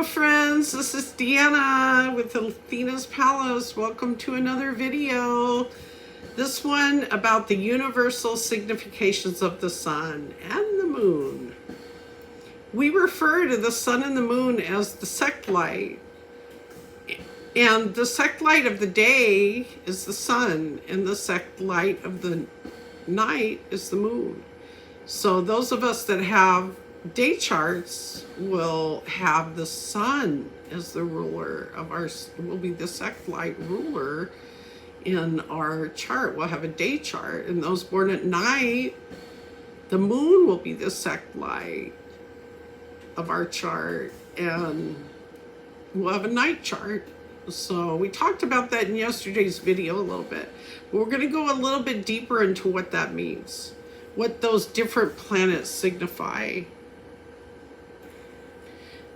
Hello friends, this is Deanna with Athena's Palace. Welcome to another video. This one about the universal significations of the sun and the moon. We refer to the sun and the moon as the sect light. And the sect light of the day is the sun, and the sect light of the night is the moon. So those of us that have day charts will have the sun as the ruler of our, will be the sect light ruler in our chart. We'll have a day chart, and those born at night, the moon will be the sect light of our chart, and we'll have a night chart. So we talked about that in yesterday's video a little bit. We're going to go a little bit deeper into what that means, what those different planets signify.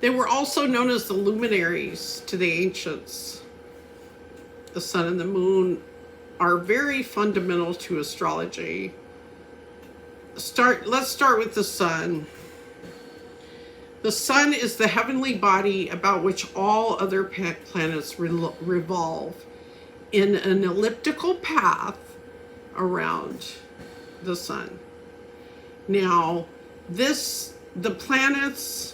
They were also known as the luminaries to the ancients. The sun and the moon are very fundamental to astrology. Let's start with the sun. The sun is the heavenly body about which all other planets revolve in an elliptical path around the sun. Now, the planets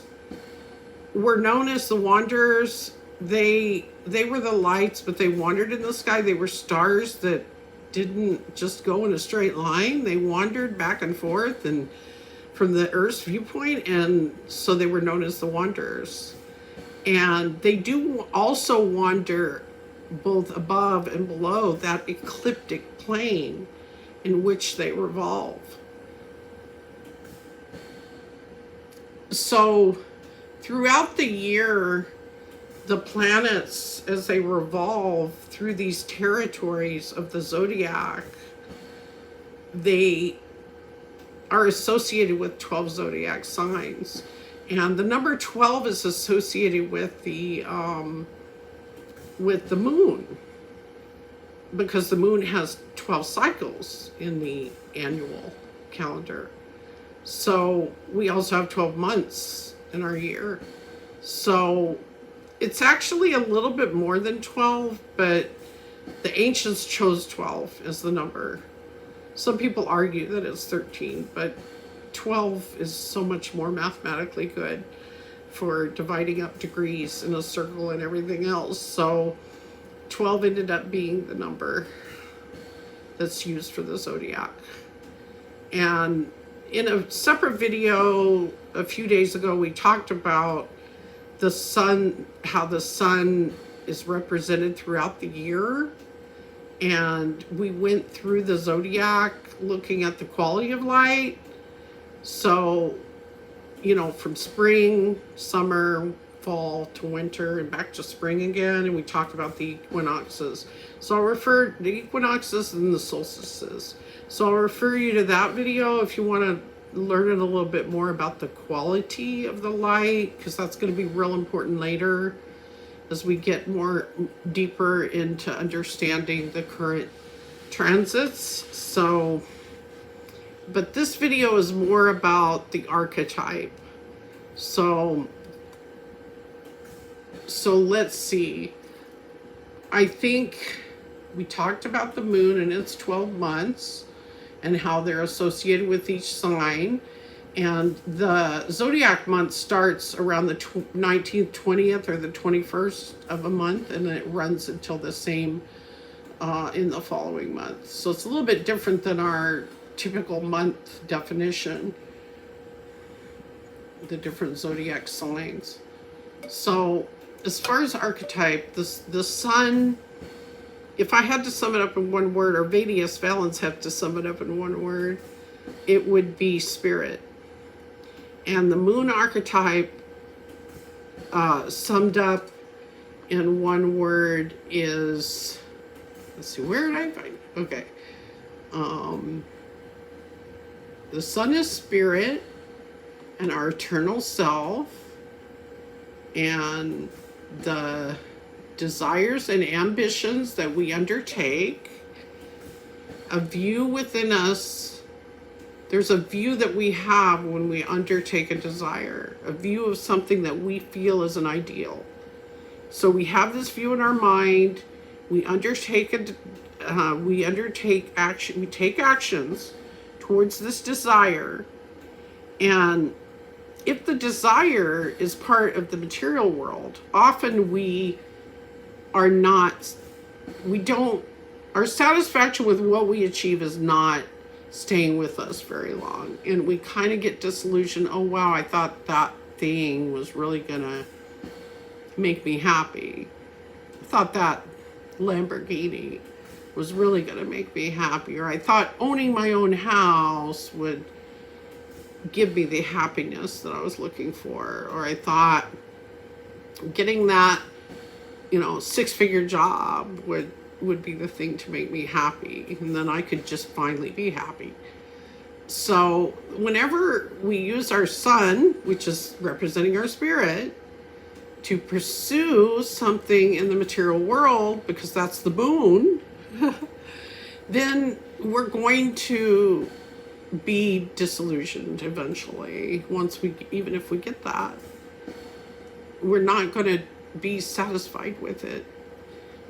were known as the wanderers. They were the lights, but they wandered in the sky. They were stars that didn't just go in a straight line. They wandered back and forth and from the Earth's viewpoint, and so they were known as the wanderers. And they do also wander both above and below that ecliptic plane in which they revolve. So throughout the year, the planets, as they revolve through these territories of the zodiac, they are associated with 12 zodiac signs. And the number 12 is associated with the moon, because the moon has 12 cycles in the annual calendar. So we also have 12 months in our year. So it's actually a little bit more than 12, but the ancients chose 12 as the number. Some people argue that it's 13, but 12 is so much more mathematically good for dividing up degrees in a circle and everything else. So 12 ended up being the number that's used for the zodiac. And in a separate video a few days ago, we talked about the sun, how the sun is represented throughout the year. And we went through the zodiac looking at the quality of light. So, you know, from spring, summer, fall to winter, and back to spring again. And we talked about the equinoxes. So I'll refer to the equinoxes and the solstices. So I'll refer you to that video if you want to learn a little bit more about the quality of the light, because that's going to be real important later as we get more deeper into understanding the current transits. So, but this video is more about the archetype. So let's see. I think we talked about the moon and its 12 months and how they're associated with each sign. And the zodiac month starts around the 19th, 20th, or the 21st of a month, and then it runs until the same in the following month. So it's a little bit different than our typical month definition, the different zodiac signs. So as far as archetype, the sun, if I had to sum it up in one word, or Vedias Valens have to sum it up in one word, it would be spirit. And the moon archetype summed up in one word is, let's see, where did I find it? Okay. The sun is spirit and our eternal self, and the desires and ambitions that we undertake, a view within us There's a view that we have when we undertake a desire, a view of something that we feel is an ideal. So we have this view in our mind. We undertake action. We take actions towards this desire, and if the desire is part of the material world, often our satisfaction with what we achieve is not staying with us very long. And we kind of get disillusioned. Oh, wow, I thought that thing was really going to make me happy. I thought that Lamborghini was really going to make me happy. Or I thought owning my own house would give me the happiness that I was looking for. Or I thought getting that, 6-figure job would be the thing to make me happy. And then I could just finally be happy. So whenever we use our sun, which is representing our spirit, to pursue something in the material world, because that's the moon, then we're going to be disillusioned eventually. Even if we get that, we're not going to be satisfied with it.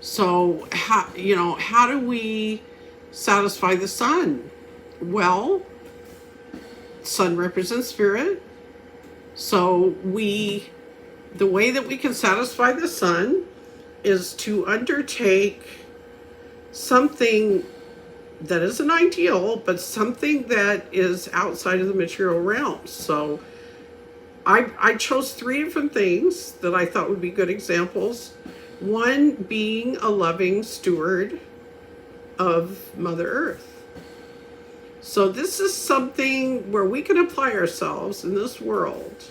So how do we satisfy the sun? Well, sun represents spirit. So the way that we can satisfy the sun is to undertake something that is an ideal, but something that is outside of the material realm. So I chose 3 different things that I thought would be good examples. One being a loving steward of Mother Earth. So this is something where we can apply ourselves in this world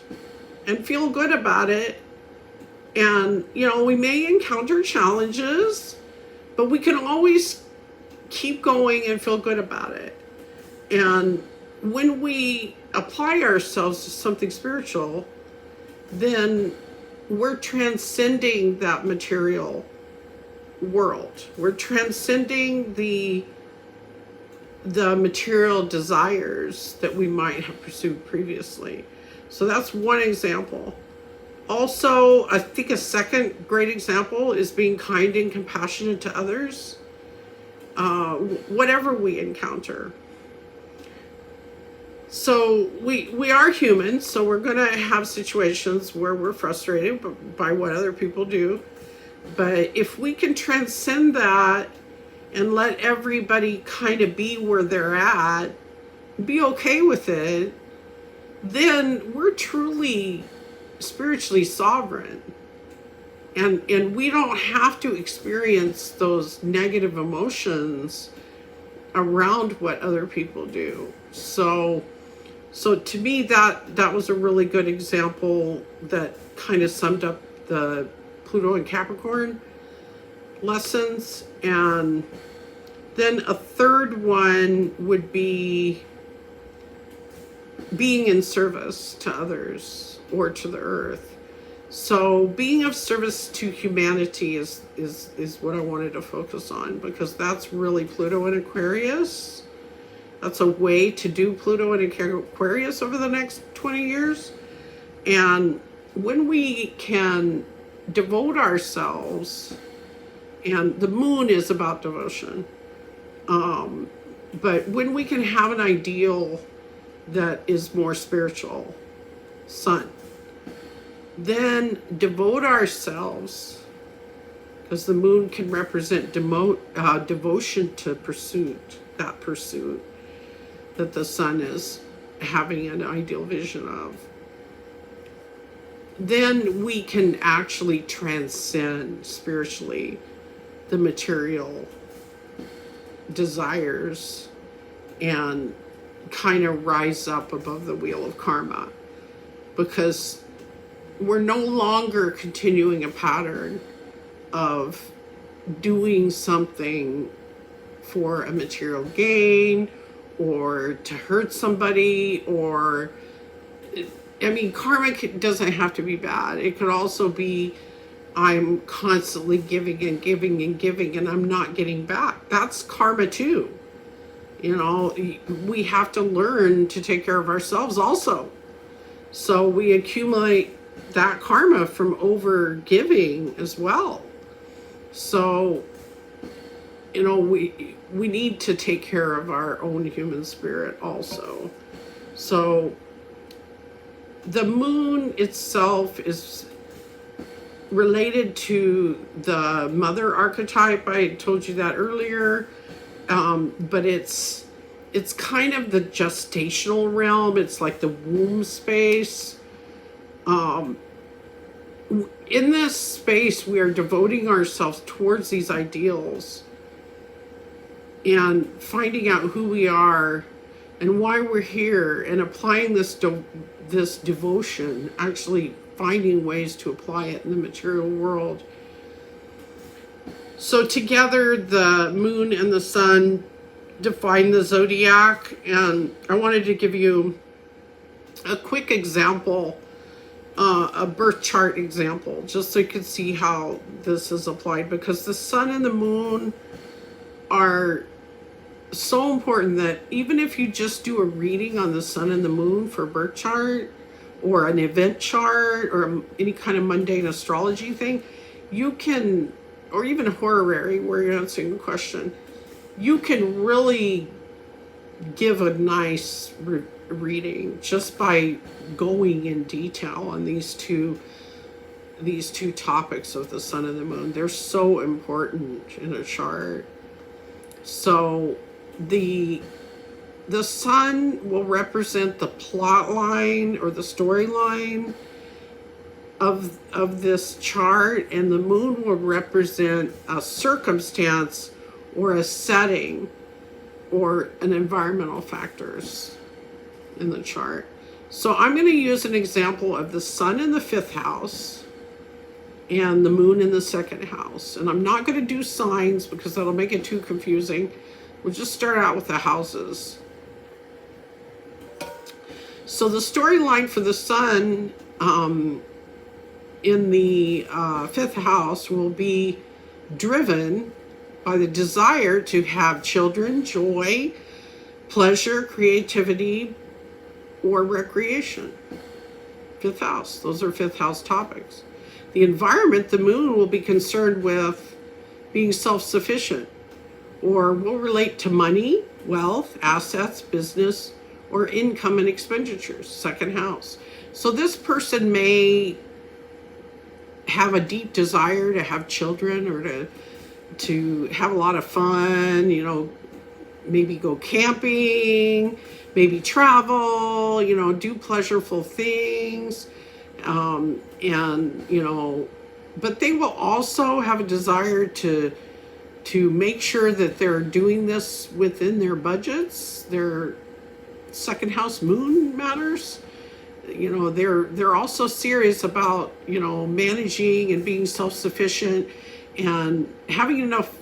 and feel good about it. And, we may encounter challenges, but we can always keep going and feel good about it. And when we apply ourselves to something spiritual, then we're transcending that material world. We're transcending the material desires that we might have pursued previously. So that's one example. Also, I think a second great example is being kind and compassionate to others, whatever we encounter. So we are humans, so we're going to have situations where we're frustrated by what other people do. But if we can transcend that and let everybody kind of be where they're at, be okay with it, then we're truly spiritually sovereign. And we don't have to experience those negative emotions around what other people do. So to me, that was a really good example that kind of summed up the Pluto and Capricorn lessons. And then a third one would be being in service to others or to the earth. So being of service to humanity is what I wanted to focus on, because that's really Pluto and Aquarius. That's a way to do Pluto and Aquarius over the next 20 years. And when we can devote ourselves, and the moon is about devotion, but when we can have an ideal that is more spiritual, sun, then devote ourselves, because the moon can represent devotion to pursuit that the sun is having an ideal vision of. Then we can actually transcend spiritually the material desires and kind of rise up above the wheel of karma, because we're no longer continuing a pattern of doing something for a material gain or to hurt somebody, or karma doesn't have to be bad. It could also be I'm constantly giving and giving and giving and I'm not getting back. That's karma too. You know, we have to learn to take care of ourselves also. So we accumulate that karma from over giving as well. So, you know, we need to take care of our own human spirit also. So the moon itself is related to the mother archetype. I told you that earlier. But it's kind of the gestational realm. It's like the womb space. In this space, we are devoting ourselves towards these ideals and finding out who we are and why we're here, and applying this devotion, actually finding ways to apply it in the material world. So together, the moon and the sun define the zodiac, and I wanted to give you a quick example, a birth chart example, just so you can see how this is applied, because the sun and the moon are so important that even if you just do a reading on the sun and the moon for a birth chart or an event chart or any kind of mundane astrology thing, you can, or even horary where you're answering the question, you can really give a nice reading just by going in detail on these two topics of the sun and the moon. They're so important in a chart. So the sun will represent the plot line or the storyline of this chart, and the moon will represent a circumstance or a setting or an environmental factors in the chart. So I'm going to use an example of the sun in the 5th house and the moon in the 2nd house. And I'm not going to do signs because that'll make it too confusing. We'll just start out with the houses. So the storyline for the sun in the 5th house will be driven by the desire to have children, joy, pleasure, creativity, or recreation. 5th house, those are 5th house topics. The environment, the moon will be concerned with being self-sufficient, or will relate to money, wealth, assets, business, or income and expenditures. 2nd house. So this person may have a deep desire to have children or to have a lot of fun, you know, maybe go camping, maybe travel, you know, do pleasureful things. And, you know, but they will also have a desire to make sure that they're doing this within their budgets. Their 2nd house moon matters. You know, they're also serious about, you know, managing and being self-sufficient and having enough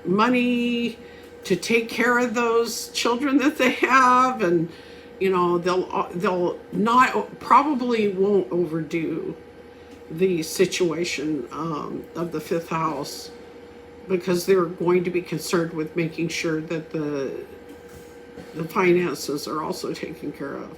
money to take care of those children that they have. And, you know, they'll not, probably won't overdo the situation of the 5th house, because they're going to be concerned with making sure that the finances are also taken care of.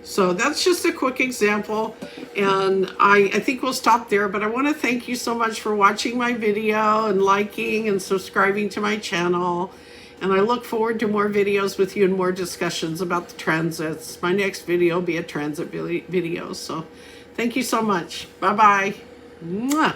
So that's just a quick example, and I think we'll stop there, but I want to thank you so much for watching my video and liking and subscribing to my channel, and I look forward to more videos with you and more discussions about the transits. My next video will be a transit video, so thank you so much. Bye-bye. Mwah.